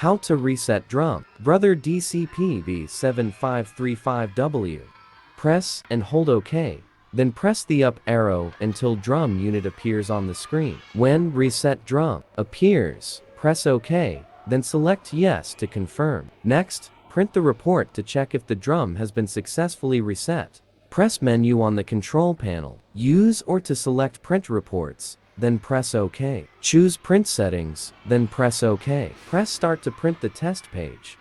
How to reset drum. Brother DCP-B7535DW. Press and hold OK. Then press the up arrow until drum unit appears on the screen. When reset drum appears, press OK, then select yes to confirm. Next, print the report to check if the drum has been successfully reset. Press menu on the control panel. Use or to select print reports, then press OK. Choose print settings, then press OK. Press start to print the test page.